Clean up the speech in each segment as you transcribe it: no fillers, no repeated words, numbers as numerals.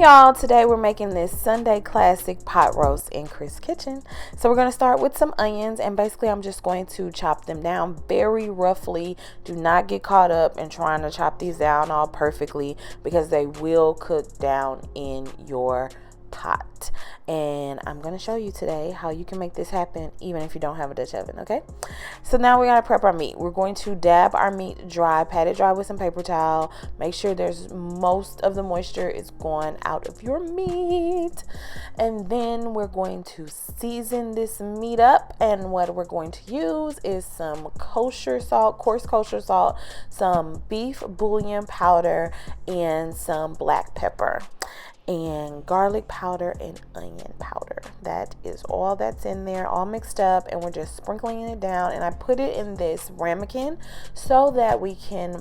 y'all, today we're making this Sunday classic pot roast in Chris' kitchen. So we're going to start with some onions, and basically I'm just going to chop them down very roughly. Do not get caught up in trying to chop these down all perfectly because they will cook down in your pot. And I'm going to show you today how you can make this happen even if you don't have a Dutch oven, okay? So now we're going to prep our meat. We're going to dab our meat dry, pat it dry with some paper towel. Make sure there's most of the moisture is gone out of your meat. And then we're going to season this meat up, and what we're going to use is some kosher salt, coarse kosher salt, some beef bouillon powder, and some black pepper, and garlic powder and onion powder. That is all that's in there, all mixed up, and we're just sprinkling it down. And I put it in this ramekin so that we can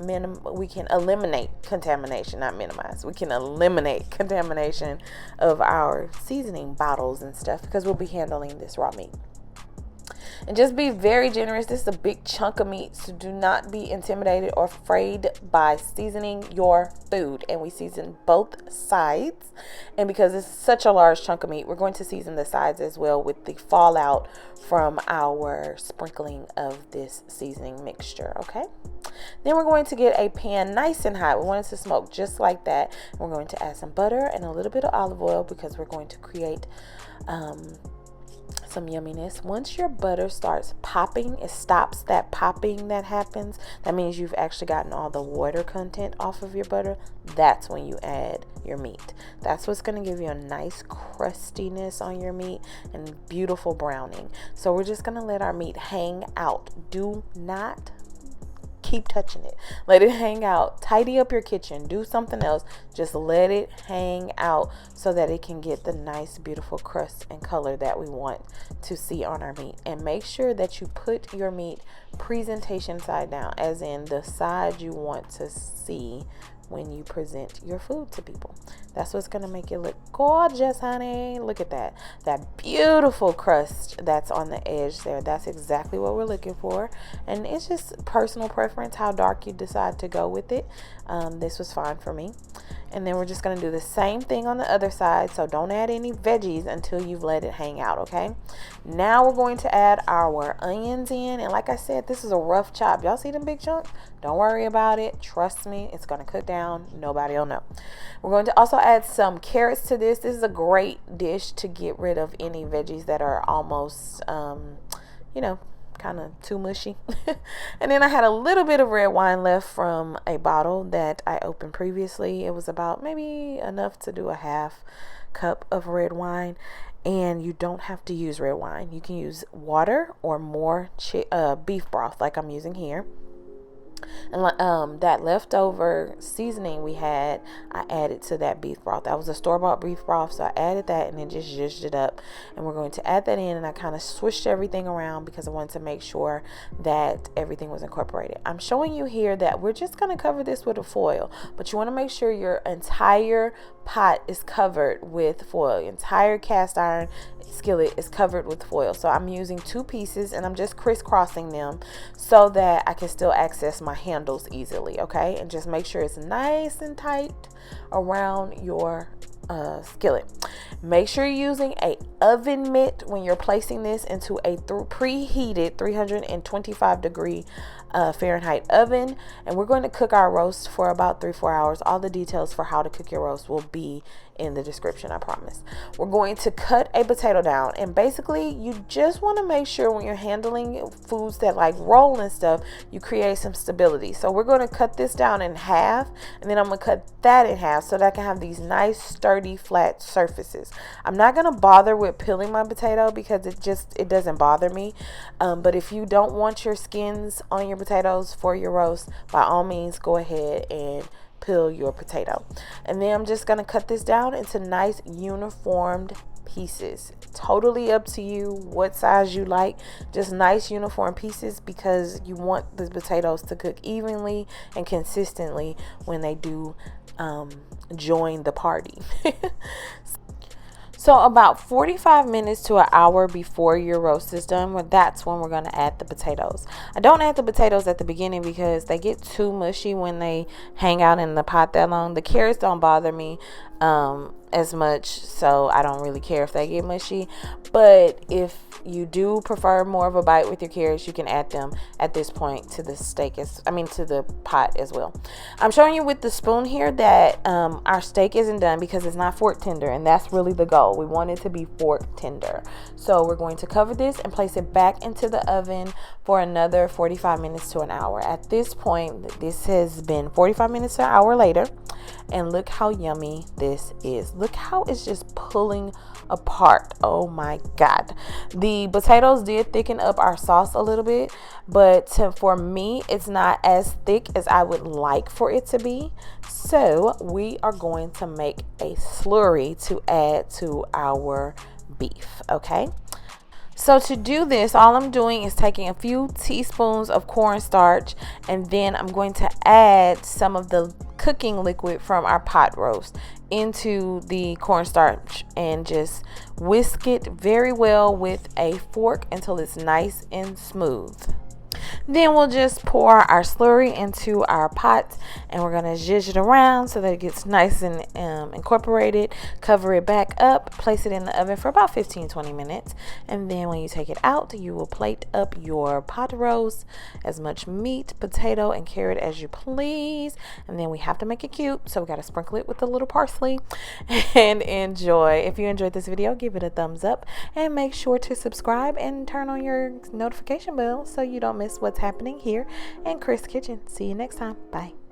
eliminate contamination, not minimize. We can eliminate contamination of our seasoning bottles and stuff because we'll be handling this raw meat. And just be very generous. This is a big chunk of meat, so do not be intimidated or afraid by seasoning your food. And we season both sides. And because it's such a large chunk of meat, we're going to season the sides as well with the fallout from our sprinkling of this seasoning mixture, okay? Then we're going to get a pan nice and hot. We want it to smoke just like that. And we're going to add some butter and a little bit of olive oil because we're going to create some yumminess. Once your butter starts popping, it stops that popping that happens. That means you've actually gotten all the water content off of your butter. That's when you add your meat. That's what's going to give you a nice crustiness on your meat and beautiful browning. So we're just going to let our meat hang out. Do not keep touching it. Let it hang out. Tidy up your kitchen. Do something else. Just let it hang out so that it can get the nice, beautiful crust and color that we want to see on our meat. And make sure that you put your meat presentation side down, as in the side you want to see when you present your food to people. That's what's going to make it look gorgeous, honey. Look at that. That beautiful crust that's on the edge there. That's exactly what we're looking for. And it's just personal preference how dark you decide to go with it. This was fine for me. And then we're just going to do the same thing on the other side. So don't add any veggies until you've let it hang out, okay? Now we're going to add our onions in. And like I said, this is a rough chop. Y'all see them big chunks? Don't worry about it. Trust me, it's going to cook down. Nobody will know. We're going to also add some carrots to this. This is a great dish to get rid of any veggies that are almost, kind of too mushy. And then I had a little bit of red wine left from a bottle that I opened previously. It was about maybe enough to do a half cup of red wine. And you don't have to use red wine. You can use water or more beef broth like I'm using here. And that leftover seasoning we had, I added to that beef broth. That was a store-bought beef broth, so I added that and then just zhuzhed it up. And we're going to add that in, and I kind of swished everything around because I wanted to make sure that everything was incorporated. I'm showing you here that we're just going to cover this with a foil, but you want to make sure your entire pot is covered with foil. Your entire cast iron skillet is covered with foil. So I'm using 2 pieces and I'm just crisscrossing them so that I can still access my handles easily, okay? And just make sure it's nice and tight around your skillet. Make sure you're using a oven mitt when you're placing this into a preheated 325 degree Fahrenheit oven, and we're going to cook our roast for about 3-4 hours. All the details for how to cook your roast will be in the description, I promise. We're going to cut a potato down, and basically you just want to make sure when you're handling foods that like roll and stuff, you create some stability. So we're going to cut this down in half, and then I'm going to cut that in half so that I can have these nice sturdy flat surfaces. I'm not going to bother with peeling my potato because it doesn't bother me, but if you don't want your skins on your potatoes for your roast, by all means go ahead and peel your potato. And then I'm just going to cut this down into nice uniformed pieces. Totally up to you what size you like. Just nice uniform pieces because you want the potatoes to cook evenly and consistently when they do join the party. So about 45 minutes to an hour before your roast is done, that's when we're going to add the potatoes. I don't add the potatoes at the beginning because they get too mushy when they hang out in the pot that long. The carrots don't bother me. as much, so I don't really care if they get mushy. But if you do prefer more of a bite with your carrots, you can add them at this point to the steak, to the pot as well. I'm showing you with the spoon here that our steak isn't done because it's not fork tender, and that's really the goal. We want it to be fork tender. So we're going to cover this and place it back into the oven for another 45 minutes to an hour. At this point, this has been 45 minutes to an hour later, and look how yummy this is. Look how it's just pulling apart. Oh my God. The potatoes did thicken up our sauce a little bit, but for me, it's not as thick as I would like for it to be. So we are going to make a slurry to add to our beef, okay? So to do this, all I'm doing is taking a few teaspoons of cornstarch, and then I'm going to add some of the cooking liquid from our pot roast into the cornstarch and just whisk it very well with a fork until it's nice and smooth. Then we'll just pour our slurry into our pot, and we're going to zhuzh it around so that it gets nice and incorporated. Cover it back up, place it in the oven for about 15-20 minutes, and then when you take it out, you will plate up your pot roast, as much meat, potato, and carrot as you please. And then we have to make it cute, so we got to sprinkle it with a little parsley and enjoy. If you enjoyed this video, give it a thumbs up and make sure to subscribe and turn on your notification bell so you don't miss what's happening here in Chris Kitchen. See you next time. Bye.